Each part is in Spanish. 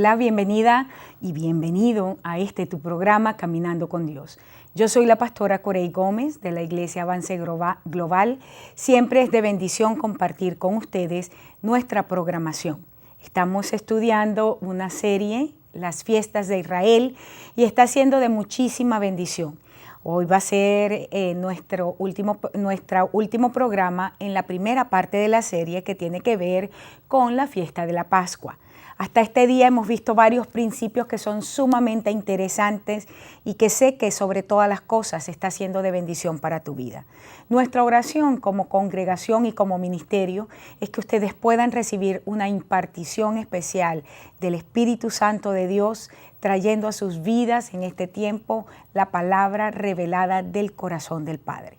Hola, bienvenida y bienvenido a tu programa Caminando con Dios. Yo soy la pastora Corey Gómez de la Iglesia Avance Global. Siempre es de bendición compartir con ustedes nuestra programación. Estamos estudiando una serie, Las Fiestas de Israel, y está siendo de muchísima bendición. Hoy va a ser nuestro último programa en la primera parte de la serie que tiene que ver con la fiesta de la Pascua. Hasta este día hemos visto varios principios que son sumamente interesantes y que sé que sobre todas las cosas está siendo de bendición para tu vida. Nuestra oración como congregación y como ministerio es que ustedes puedan recibir una impartición especial del Espíritu Santo de Dios, trayendo a sus vidas en este tiempo la palabra revelada del corazón del Padre.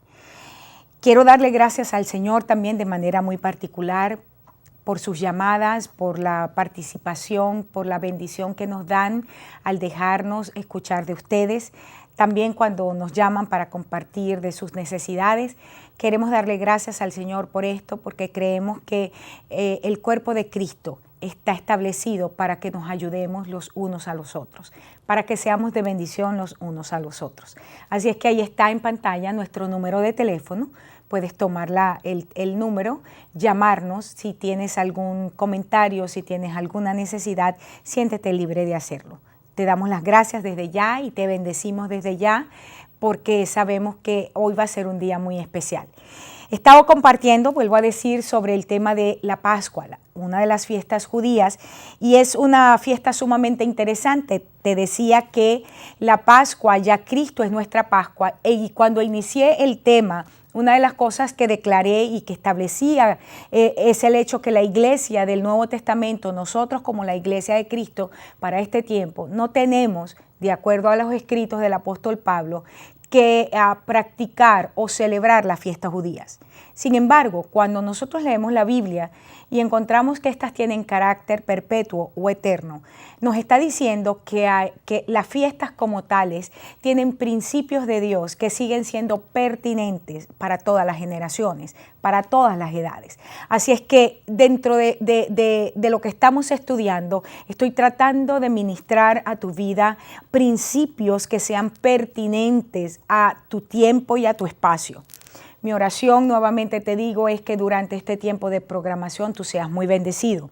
Quiero darle gracias al Señor también de manera muy particular por sus llamadas, por la participación, por la bendición que nos dan al dejarnos escuchar de ustedes. También cuando nos llaman para compartir de sus necesidades, queremos darle gracias al Señor por esto, porque creemos que el cuerpo de Cristo está establecido para que nos ayudemos los unos a los otros, para que seamos de bendición los unos a los otros. Así es que ahí está en pantalla nuestro número de teléfono. Puedes tomar el número, llamarnos si tienes algún comentario, si tienes alguna necesidad, siéntete libre de hacerlo. Te damos las gracias desde ya y te bendecimos desde ya porque sabemos que hoy va a ser un día muy especial. He estado compartiendo, vuelvo a decir, sobre el tema de la Pascua, una de las fiestas judías, y es una fiesta sumamente interesante. Te decía que la Pascua, ya Cristo es nuestra Pascua, y cuando inicié el tema, una de las cosas que declaré y que establecía es el hecho que la iglesia del Nuevo Testamento, nosotros como la iglesia de Cristo para este tiempo, no tenemos, de acuerdo a los escritos del apóstol Pablo, que practicar o celebrar las fiestas judías. Sin embargo, cuando nosotros leemos la Biblia y encontramos que estas tienen carácter perpetuo o eterno, nos está diciendo que las fiestas como tales tienen principios de Dios que siguen siendo pertinentes para todas las generaciones, para todas las edades. Así es que dentro de lo que estamos estudiando, estoy tratando de ministrar a tu vida principios que sean pertinentes a tu tiempo y a tu espacio. Mi oración, nuevamente te digo, es que durante este tiempo de programación tú seas muy bendecido.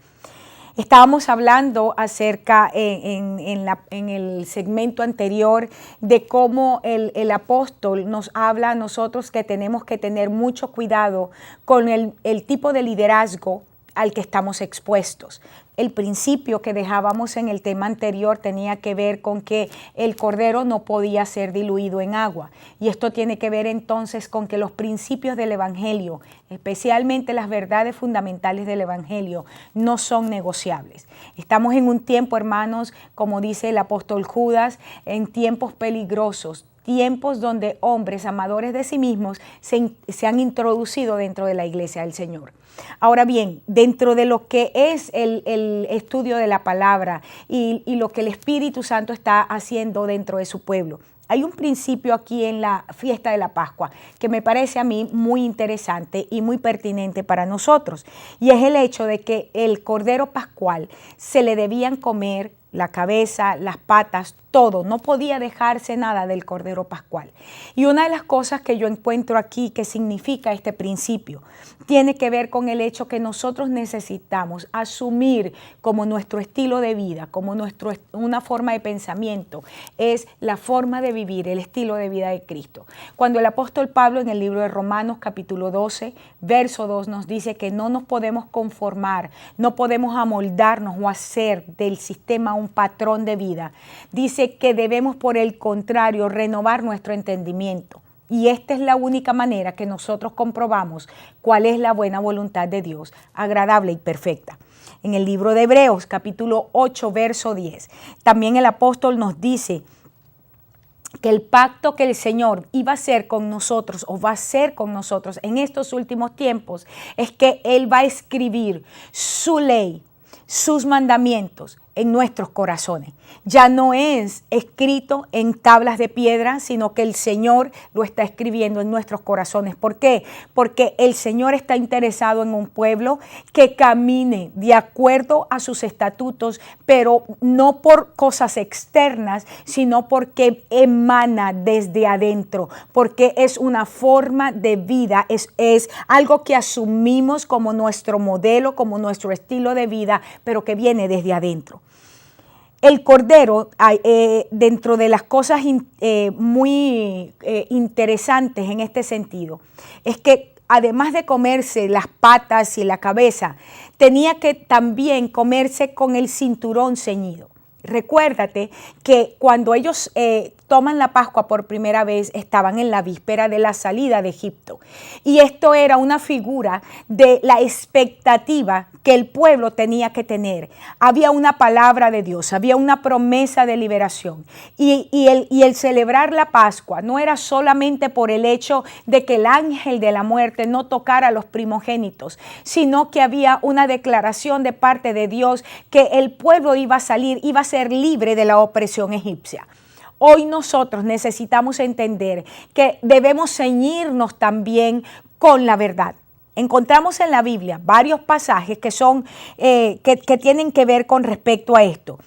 Estábamos hablando acerca en el segmento anterior de cómo el apóstol nos habla a nosotros que tenemos que tener mucho cuidado con el tipo de liderazgo al que estamos expuestos. El principio que dejábamos en el tema anterior tenía que ver con que el cordero no podía ser diluido en agua. Y esto tiene que ver entonces con que los principios del evangelio, especialmente las verdades fundamentales del evangelio, no son negociables. Estamos en un tiempo, hermanos, como dice el apóstol Judas, en tiempos peligrosos, tiempos donde hombres amadores de sí mismos se han introducido dentro de la iglesia del Señor. Ahora bien, dentro de lo que es el estudio de la palabra y lo que el Espíritu Santo está haciendo dentro de su pueblo, hay un principio aquí en la fiesta de la Pascua que me parece a mí muy interesante y muy pertinente para nosotros. Y es el hecho de que el cordero pascual se le debían comer la cabeza, las patas, todo. No podía dejarse nada del cordero pascual. Y una de las cosas que yo encuentro aquí que significa este principio tiene que ver con el hecho que nosotros necesitamos asumir como nuestro estilo de vida, como una forma de pensamiento, es la forma de vivir, el estilo de vida de Cristo. Cuando el apóstol Pablo en el libro de Romanos capítulo 12, verso 2 nos dice que no nos podemos conformar, no podemos amoldarnos o hacer del sistema un patrón de vida. Dice que debemos, por el contrario, renovar nuestro entendimiento. Y esta es la única manera que nosotros comprobamos cuál es la buena voluntad de Dios, agradable y perfecta. En el libro de Hebreos, capítulo 8, verso 10, también el apóstol nos dice que el pacto que el Señor iba a hacer con nosotros o va a hacer con nosotros en estos últimos tiempos es que Él va a escribir su ley, sus mandamientos en nuestros corazones. Ya no es escrito en tablas de piedra, sino que el Señor lo está escribiendo en nuestros corazones. ¿Por qué? Porque el Señor está interesado en un pueblo que camine de acuerdo a sus estatutos, pero no por cosas externas, sino porque emana desde adentro, porque es una forma de vida, es algo que asumimos como nuestro modelo, como nuestro estilo de vida, pero que viene desde adentro. El Cordero, dentro de las cosas muy interesantes en este sentido, es que además de comerse las patas y la cabeza, tenía que también comerse con el cinturón ceñido. Recuérdate que cuando ellos toman la Pascua por primera vez, estaban en la víspera de la salida de Egipto. Y esto era una figura de la expectativa que el pueblo tenía que tener. Había una palabra de Dios, había una promesa de liberación. Y el celebrar la Pascua no era solamente por el hecho de que el ángel de la muerte no tocara a los primogénitos, sino que había una declaración de parte de Dios que el pueblo iba a salir, iba a ser libre de la opresión egipcia. Hoy nosotros necesitamos entender que debemos ceñirnos también con la verdad. Encontramos en la Biblia varios pasajes que son que tienen que ver con respecto a esto.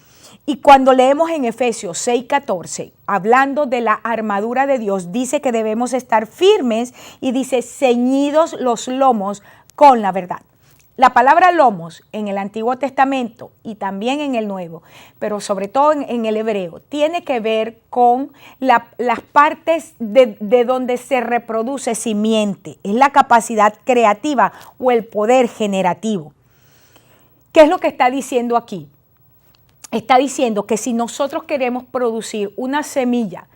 Y cuando leemos en Efesios 6:14, hablando de la armadura de Dios, dice que debemos estar firmes y dice ceñidos los lomos con la verdad. La palabra lomos en el Antiguo Testamento y también en el Nuevo, pero sobre todo en el hebreo, tiene que ver con las partes de donde se reproduce simiente. Es la capacidad creativa o el poder generativo. ¿Qué es lo que está diciendo aquí? Está diciendo que si nosotros queremos producir una semilla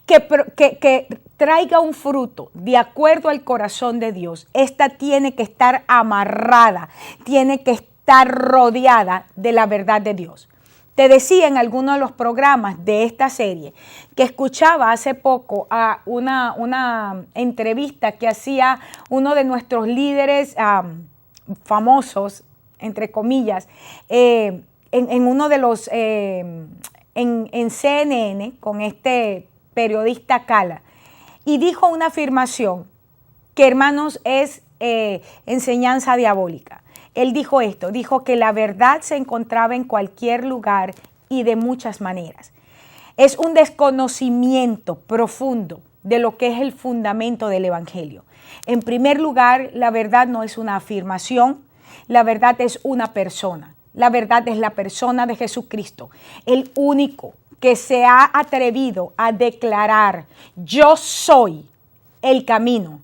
que traiga un fruto de acuerdo al corazón de Dios, esta tiene que estar amarrada, tiene que estar rodeada de la verdad de Dios. Te decía en alguno de los programas de esta serie que escuchaba hace poco a una entrevista que hacía uno de nuestros líderes famosos, entre comillas, en uno de los, en CNN, con este periodista Cala, y dijo una afirmación que, hermanos, es enseñanza diabólica. Él dijo esto, dijo que la verdad se encontraba en cualquier lugar y de muchas maneras. Es un desconocimiento profundo de lo que es el fundamento del Evangelio. En primer lugar, la verdad no es una afirmación, la verdad es una persona. La verdad es la persona de Jesucristo, el único que se ha atrevido a declarar: yo soy el camino,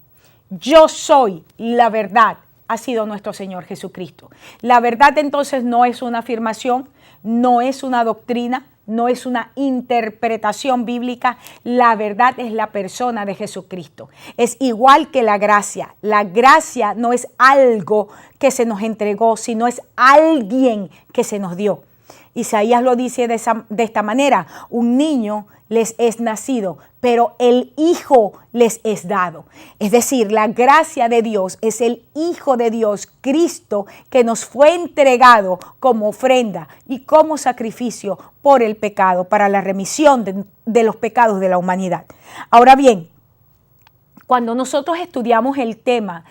yo soy la verdad, ha sido nuestro Señor Jesucristo. La verdad entonces no es una afirmación, no es una doctrina, no es una interpretación bíblica. La verdad es la persona de Jesucristo. Es igual que la gracia. La gracia no es algo que se nos entregó, sino es alguien que se nos dio. Isaías lo dice de esta manera: un niño les es nacido, pero el Hijo les es dado. Es decir, la gracia de Dios es el Hijo de Dios, Cristo, que nos fue entregado como ofrenda y como sacrificio por el pecado, para la remisión de los pecados de la humanidad. Ahora bien, cuando nosotros estudiamos el tema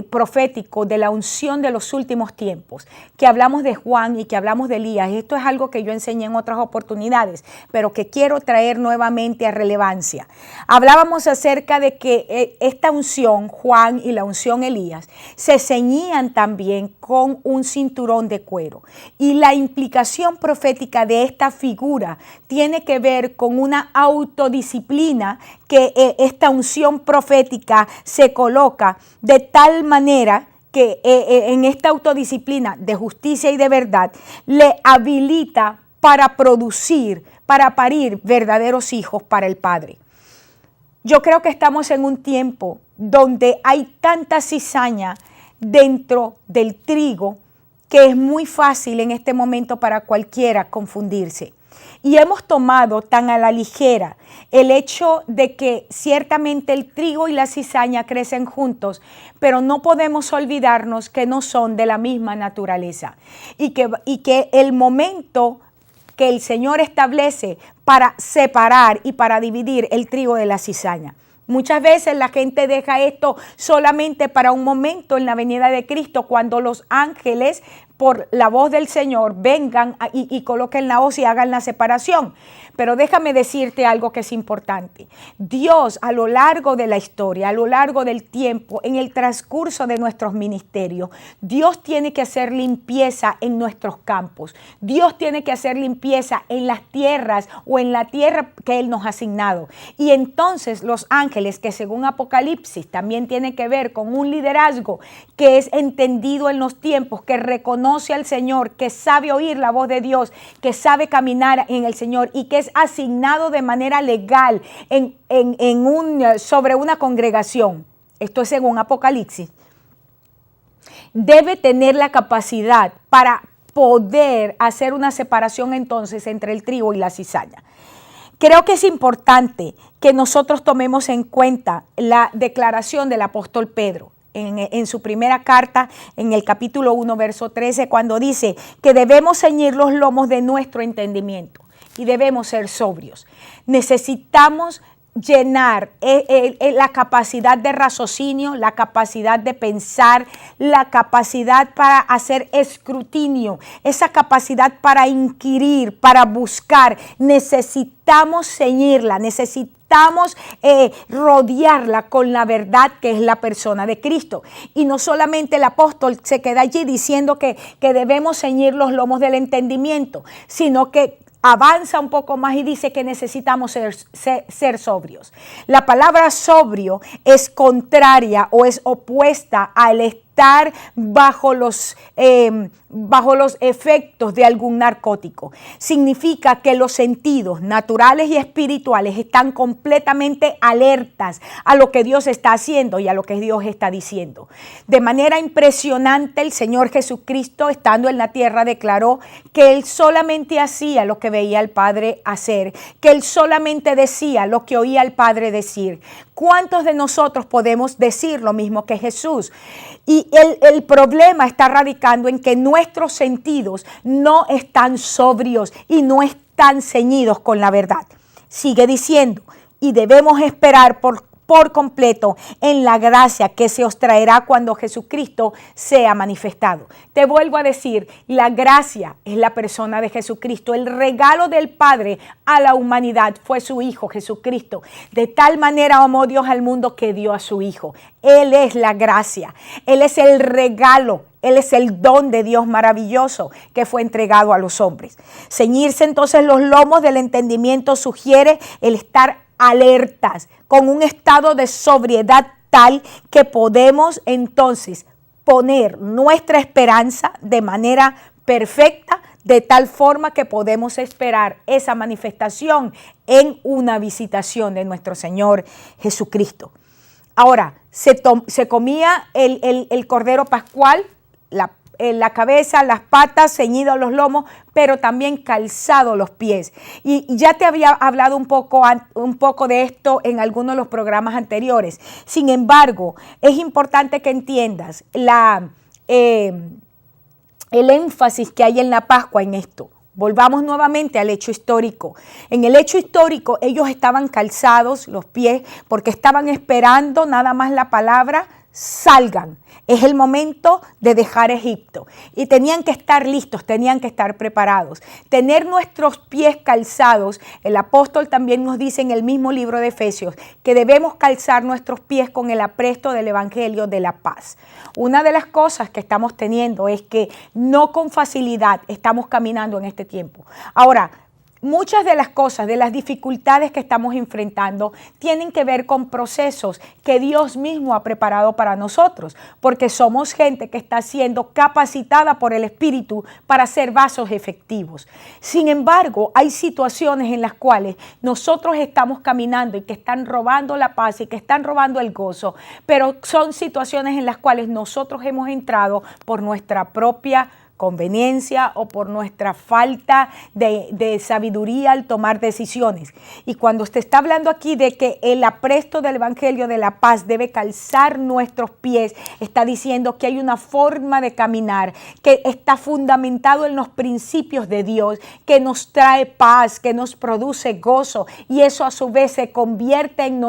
profético de la unción de los últimos tiempos, que hablamos de Juan y que hablamos de Elías, esto es algo que yo enseñé en otras oportunidades, pero que quiero traer nuevamente a relevancia. Hablábamos acerca de que esta unción, Juan y la unción Elías, se ceñían también con un cinturón de cuero. Y la implicación profética de esta figura tiene que ver con una autodisciplina que esta unción profética se coloca de tal manera que en esta autodisciplina de justicia y de verdad le habilita para producir, para parir verdaderos hijos para el Padre. Yo creo que estamos en un tiempo donde hay tanta cizaña dentro del trigo que es muy fácil en este momento para cualquiera confundirse. Y hemos tomado tan a la ligera el hecho de que ciertamente el trigo y la cizaña crecen juntos, pero no podemos olvidarnos que no son de la misma naturaleza y que el momento que el Señor establece para separar y para dividir el trigo de la cizaña. Muchas veces la gente deja esto solamente para un momento en la venida de Cristo, cuando los ángeles, por la voz del Señor, vengan y coloquen la hoz y hagan la separación. Pero déjame decirte algo que es importante. Dios, a lo largo de la historia, a lo largo del tiempo, en el transcurso de nuestros ministerios, Dios tiene que hacer limpieza en nuestros campos. Dios tiene que hacer limpieza en las tierras o en la tierra que Él nos ha asignado. Y entonces los ángeles, que según Apocalipsis también tiene que ver con un liderazgo que es entendido en los tiempos, que reconoce al Señor, que sabe oír la voz de Dios, que sabe caminar en el Señor y que es asignado de manera legal sobre una congregación. Esto es según Apocalipsis. Debe tener la capacidad para poder hacer una separación entonces entre el trigo y la cizaña. Creo que es importante que nosotros tomemos en cuenta la declaración del apóstol Pedro en su primera carta, en el capítulo 1, verso 13, cuando dice que debemos ceñir los lomos de nuestro entendimiento y debemos ser sobrios. Necesitamos llenar la capacidad de raciocinio, la capacidad de pensar, la capacidad para hacer escrutinio, esa capacidad para inquirir, para buscar. Necesitamos ceñirla, necesitamos rodearla con la verdad, que es la persona de Cristo. Y no solamente el apóstol se queda allí diciendo que debemos ceñir los lomos del entendimiento, sino que avanza un poco más y dice que necesitamos ser sobrios. La palabra sobrio es contraria o es opuesta al estar bajo los efectos de algún narcótico. Significa que los sentidos naturales y espirituales están completamente alertas a lo que Dios está haciendo y a lo que Dios está diciendo. De manera impresionante, el Señor Jesucristo, estando en la tierra, declaró que Él solamente hacía lo que veía al Padre hacer, que Él solamente decía lo que oía al Padre decir. ¿Cuántos de nosotros podemos decir lo mismo que Jesús? Y el problema está radicando en que nuestros sentidos no están sobrios y no están ceñidos con la verdad. Sigue diciendo, y debemos esperar por completo en la gracia que se os traerá cuando Jesucristo sea manifestado. Te vuelvo a decir, la gracia es la persona de Jesucristo. El regalo del Padre a la humanidad fue su Hijo Jesucristo. De tal manera amó Dios al mundo que dio a su Hijo. Él es la gracia, Él es el regalo, Él es el don de Dios maravilloso que fue entregado a los hombres. Ceñirse entonces los lomos del entendimiento sugiere el estar alertas, con un estado de sobriedad tal que podemos entonces poner nuestra esperanza de manera perfecta, de tal forma que podemos esperar esa manifestación en una visitación de nuestro Señor Jesucristo. Ahora, se comía el cordero pascual, la cabeza, las patas, ceñidos los lomos, pero también calzado los pies. Y ya te había hablado un poco de esto en algunos de los programas anteriores. Sin embargo, es importante que entiendas el énfasis que hay en la Pascua en esto. Volvamos nuevamente al hecho histórico. En el hecho histórico ellos estaban calzados los pies porque estaban esperando nada más la palabra: salgan. Es el momento de dejar Egipto. Y tenían que estar listos, tenían que estar preparados. Tener nuestros pies calzados. El apóstol también nos dice en el mismo libro de Efesios que debemos calzar nuestros pies con el apresto del Evangelio de la paz. Una de las cosas que estamos teniendo es que no con facilidad estamos caminando en este tiempo. Ahora, muchas de las cosas, de las dificultades que estamos enfrentando, tienen que ver con procesos que Dios mismo ha preparado para nosotros, porque somos gente que está siendo capacitada por el Espíritu para ser vasos efectivos. Sin embargo, hay situaciones en las cuales nosotros estamos caminando y que están robando la paz y que están robando el gozo, pero son situaciones en las cuales nosotros hemos entrado por nuestra propia conveniencia o por nuestra falta de sabiduría al tomar decisiones. Y cuando usted está hablando aquí de que el apresto del Evangelio de la paz debe calzar nuestros pies, está diciendo que hay una forma de caminar que está fundamentado en los principios de Dios, que nos trae paz, que nos produce gozo, y eso a su vez se convierte en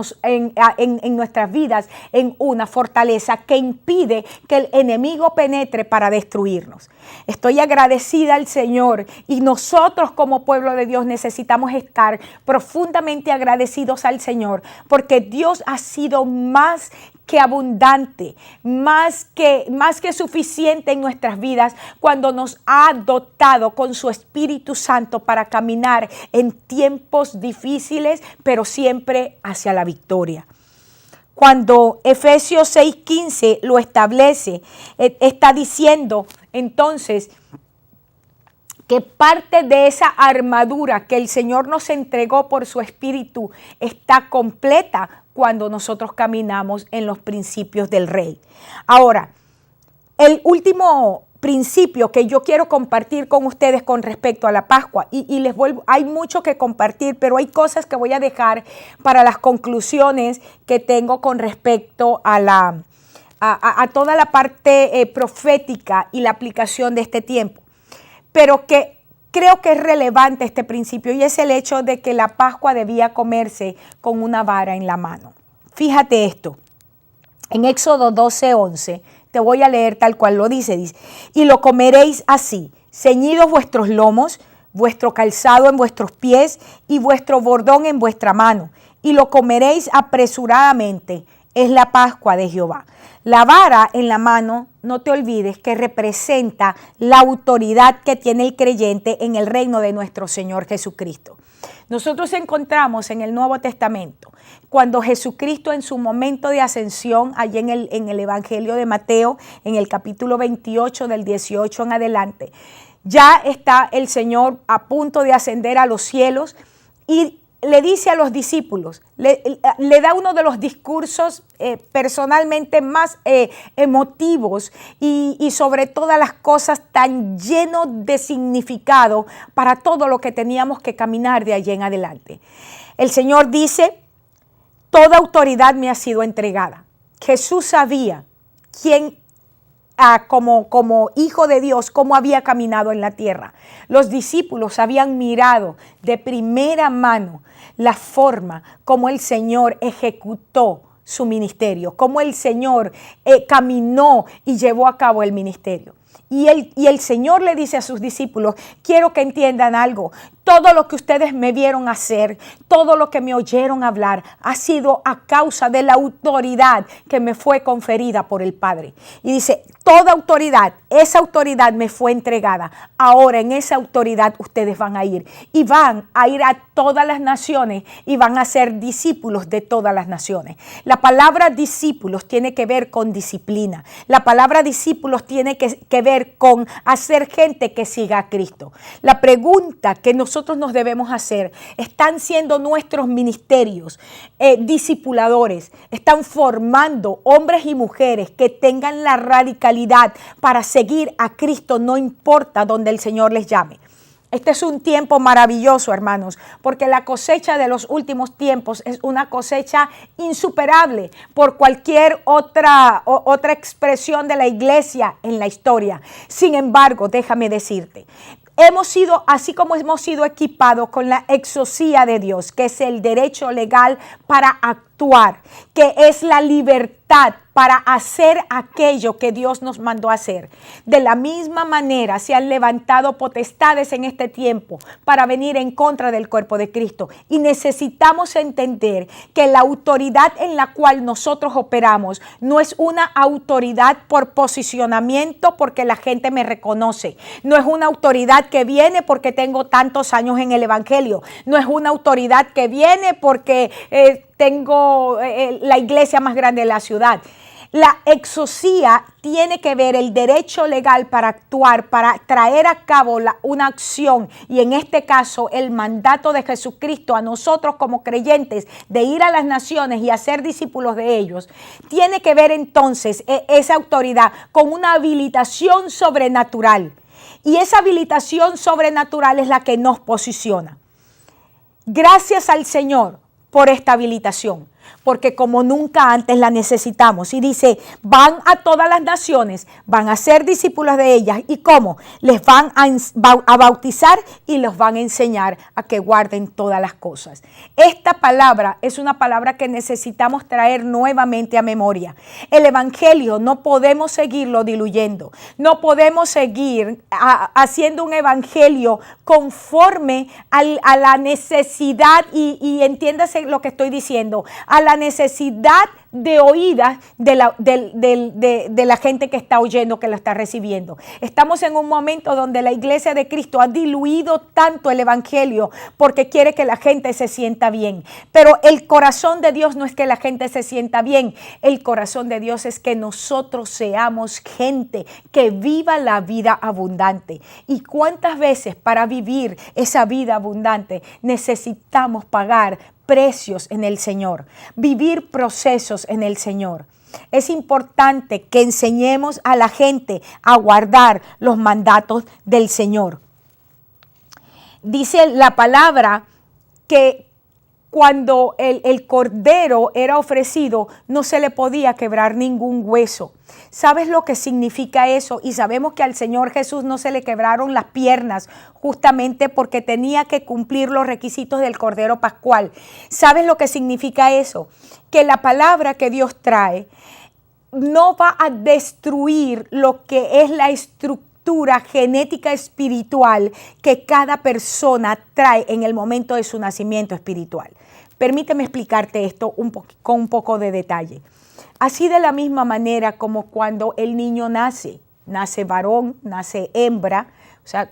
nuestras vidas en una fortaleza que impide que el enemigo penetre para destruirnos. Estoy agradecida al Señor, y nosotros como pueblo de Dios necesitamos estar profundamente agradecidos al Señor, porque Dios ha sido más que abundante, más que suficiente en nuestras vidas cuando nos ha dotado con su Espíritu Santo para caminar en tiempos difíciles, pero siempre hacia la victoria. Cuando Efesios 6:15 lo establece, está diciendo entonces que parte de esa armadura que el Señor nos entregó por su Espíritu está completa cuando nosotros caminamos en los principios del Rey. Ahora, el último principio que yo quiero compartir con ustedes con respecto a la Pascua, y les vuelvo, hay mucho que compartir, pero hay cosas que voy a dejar para las conclusiones que tengo con respecto a toda la parte profética y la aplicación de este tiempo. Pero que creo que es relevante este principio, y es el hecho de que la Pascua debía comerse con una vara en la mano. Fíjate esto, en Éxodo 12:11, te voy a leer tal cual lo dice, y lo comeréis así, ceñidos vuestros lomos, vuestro calzado en vuestros pies y vuestro bordón en vuestra mano, y lo comeréis apresuradamente, es la Pascua de Jehová. La vara en la mano, no te olvides que representa la autoridad que tiene el creyente en el reino de nuestro Señor Jesucristo. Nosotros encontramos en el Nuevo Testamento, cuando Jesucristo en su momento de ascensión, allí en el Evangelio de Mateo, en el capítulo 28 del 18 en adelante, ya está el Señor a punto de ascender a los cielos, y le dice a los discípulos, le da uno de los discursos personalmente más emotivos y sobre todas las cosas tan lleno de significado para todo lo que teníamos que caminar de allí en adelante. El Señor dice, toda autoridad me ha sido entregada. Jesús sabía quién como hijo de Dios, cómo había caminado en la tierra. Los discípulos habían mirado de primera mano la forma como el Señor ejecutó su ministerio, cómo el Señor caminó y llevó a cabo el ministerio. Y el Señor le dice a sus discípulos, quiero que entiendan algo. Todo lo que ustedes me vieron hacer, todo lo que me oyeron hablar, ha sido a causa de la autoridad que me fue conferida por el Padre. Y dice, toda autoridad, esa autoridad me fue entregada. Ahora en esa autoridad ustedes van a ir. Y van a ir a todas las naciones y van a ser discípulos de todas las naciones. La palabra discípulos tiene que ver con disciplina. La palabra discípulos tiene que ver con hacer gente que siga a Cristo. La pregunta que nosotros nos debemos hacer, ¿están siendo nuestros ministerios discipuladores? ¿Están formando hombres y mujeres que tengan la radicalidad para seguir a Cristo, no importa donde el Señor les llame? Este es un tiempo maravilloso, hermanos, porque la cosecha de los últimos tiempos es una cosecha insuperable por cualquier otra expresión de la iglesia en la historia. Sin embargo, déjame decirte, así como hemos sido equipados con la exousia de Dios, que es el derecho legal para actuar, que es la libertad para hacer aquello que Dios nos mandó a hacer. De la misma manera se han levantado potestades en este tiempo para venir en contra del cuerpo de Cristo. Y necesitamos entender que la autoridad en la cual nosotros operamos no es una autoridad por posicionamiento porque la gente me reconoce. No es una autoridad que viene porque tengo tantos años en el Evangelio. No es una autoridad que viene porque tengo la iglesia más grande de la ciudad. La exousia tiene que ver el derecho legal para actuar, para traer a cabo una acción, y en este caso el mandato de Jesucristo a nosotros como creyentes de ir a las naciones y hacer discípulos de ellos. Tiene que ver entonces esa autoridad con una habilitación sobrenatural. Y esa habilitación sobrenatural es la que nos posiciona. Gracias al Señor por esta habilitación, porque como nunca antes la necesitamos. Y dice, van a todas las naciones, van a ser discípulos de ellas. ¿Y cómo? Les van a bautizar y los van a enseñar a que guarden todas las cosas. Esta palabra es una palabra que necesitamos traer nuevamente a memoria. El evangelio no podemos seguirlo diluyendo. No podemos seguir haciendo un evangelio conforme a la necesidad, y entiéndase lo que estoy diciendo, a la necesidad de oídas de la gente que está oyendo, que lo está recibiendo. Estamos en un momento donde la iglesia de Cristo ha diluido tanto el evangelio porque quiere que la gente se sienta bien. Pero el corazón de Dios no es que la gente se sienta bien. El corazón de Dios es que nosotros seamos gente que viva la vida abundante. ¿Y cuántas veces para vivir esa vida abundante necesitamos pagar precios en el Señor, vivir procesos en el Señor? Es importante que enseñemos a la gente a guardar los mandatos del Señor. Dice la palabra que cuando el cordero era ofrecido, no se le podía quebrar ningún hueso. ¿Sabes lo que significa eso? Y sabemos que al Señor Jesús no se le quebraron las piernas justamente porque tenía que cumplir los requisitos del Cordero Pascual. ¿Sabes lo que significa eso? Que la palabra que Dios trae no va a destruir lo que es la estructura genética espiritual que cada persona trae en el momento de su nacimiento espiritual. Permíteme explicarte esto con un poco de detalle. Así de la misma manera como cuando el niño nace varón, nace hembra, o sea,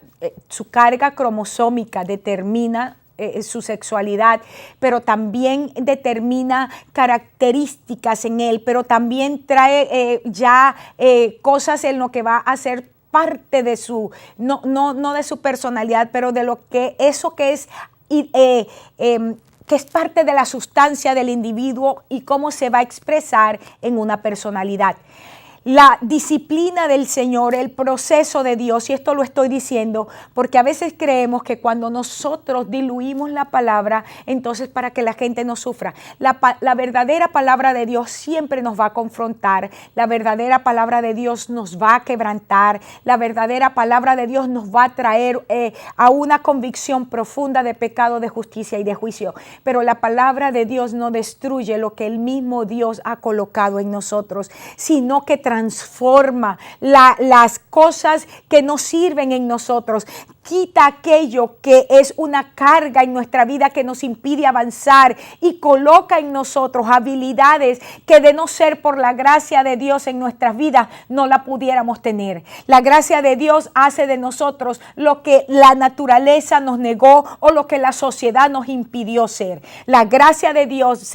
su carga cromosómica determina su sexualidad, pero también determina características en él, pero también trae cosas en lo que va a ser parte de su, no de su personalidad, pero de lo que eso que es que es parte de la sustancia del individuo y cómo se va a expresar en una personalidad. La disciplina del Señor, el proceso de Dios, y esto lo estoy diciendo porque a veces creemos que cuando nosotros diluimos la palabra, entonces para que la gente no sufra. La verdadera palabra de Dios siempre nos va a confrontar, la verdadera palabra de Dios nos va a quebrantar, la verdadera palabra de Dios nos va a traer a una convicción profunda de pecado, de justicia y de juicio. Pero la palabra de Dios no destruye lo que el mismo Dios ha colocado en nosotros, sino que transforma las cosas que no sirven en nosotros. Quita aquello que es una carga en nuestra vida que nos impide avanzar y coloca en nosotros habilidades que de no ser por la gracia de Dios en nuestras vidas no la pudiéramos tener. La gracia de Dios hace de nosotros lo que la naturaleza nos negó o lo que la sociedad nos impidió ser. La gracia de Dios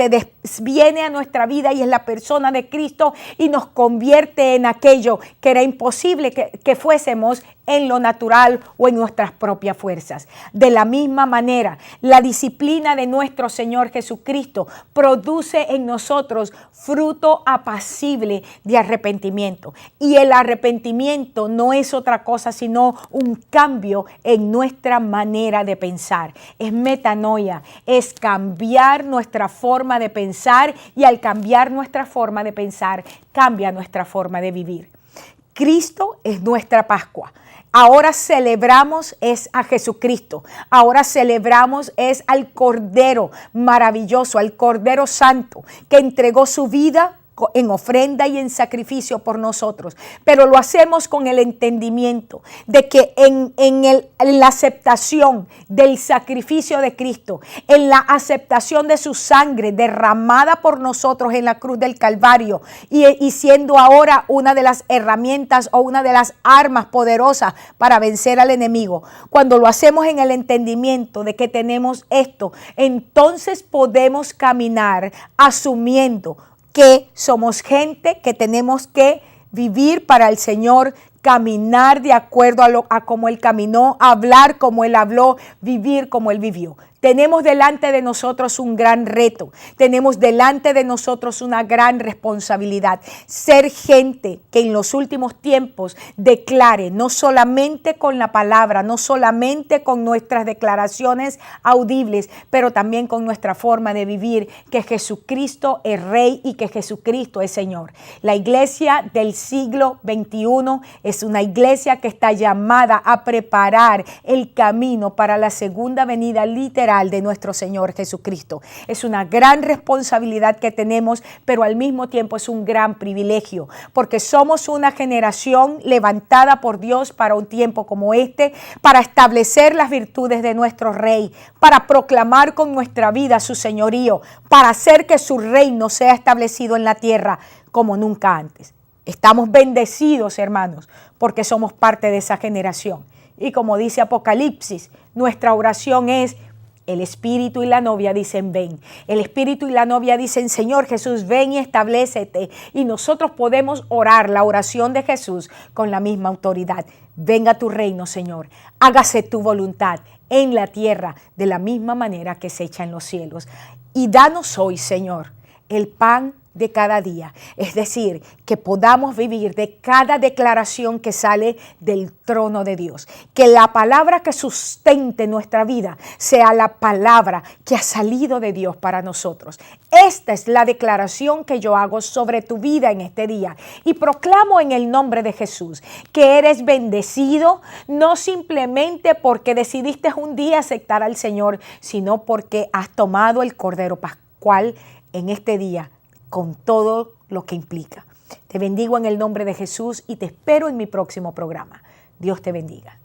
viene a nuestra vida y es la persona de Cristo y nos convierte en aquello que era imposible que fuésemos en lo natural o en nuestras propias fuerzas. De la misma manera, la disciplina de nuestro Señor Jesucristo produce en nosotros fruto apacible de arrepentimiento. Y el arrepentimiento no es otra cosa sino un cambio en nuestra manera de pensar. Es metanoia, es cambiar nuestra forma de pensar, y al cambiar nuestra forma de pensar, cambia nuestra forma de vivir. Cristo es nuestra Pascua. Ahora celebramos es a Jesucristo. Ahora celebramos es al Cordero maravilloso, al Cordero Santo, que entregó su vida en ofrenda y en sacrificio por nosotros. Pero lo hacemos con el entendimiento de que en la aceptación del sacrificio de Cristo, en la aceptación de su sangre derramada por nosotros en la cruz del Calvario, y siendo ahora una de las herramientas o una de las armas poderosas para vencer al enemigo. Cuando lo hacemos en el entendimiento de que tenemos esto, entonces podemos caminar asumiendo que somos gente que tenemos que vivir para el Señor, caminar de acuerdo a cómo Él caminó, hablar como Él habló, vivir como Él vivió. Tenemos delante de nosotros un gran reto, tenemos delante de nosotros una gran responsabilidad. Ser gente que en los últimos tiempos declare, no solamente con la palabra, no solamente con nuestras declaraciones audibles, pero también con nuestra forma de vivir, que Jesucristo es Rey y que Jesucristo es Señor. La iglesia del siglo XXI es una iglesia que está llamada a preparar el camino para la segunda venida literal de nuestro Señor Jesucristo. Es una gran responsabilidad que tenemos, pero al mismo tiempo es un gran privilegio, porque somos una generación levantada por Dios para un tiempo como este, para establecer las virtudes de nuestro Rey, para proclamar con nuestra vida su señorío, para hacer que su reino sea establecido en la tierra como nunca antes. Estamos bendecidos, hermanos, porque somos parte de esa generación. Y como dice Apocalipsis, nuestra oración es: el Espíritu y la novia dicen ven. El Espíritu y la novia dicen: Señor Jesús, ven y establécete. Y nosotros podemos orar la oración de Jesús con la misma autoridad. Venga tu reino, Señor. Hágase tu voluntad en la tierra de la misma manera que se echa en los cielos. Y danos hoy, Señor, el pan de cada día, es decir, que podamos vivir de cada declaración que sale del trono de Dios, que la palabra que sustente nuestra vida sea la palabra que ha salido de Dios para nosotros. Esta es la declaración que yo hago sobre tu vida en este día y proclamo en el nombre de Jesús que eres bendecido, no simplemente porque decidiste un día aceptar al Señor, sino porque has tomado el Cordero Pascual en este día, con todo lo que implica. Te bendigo en el nombre de Jesús y te espero en mi próximo programa. Dios te bendiga.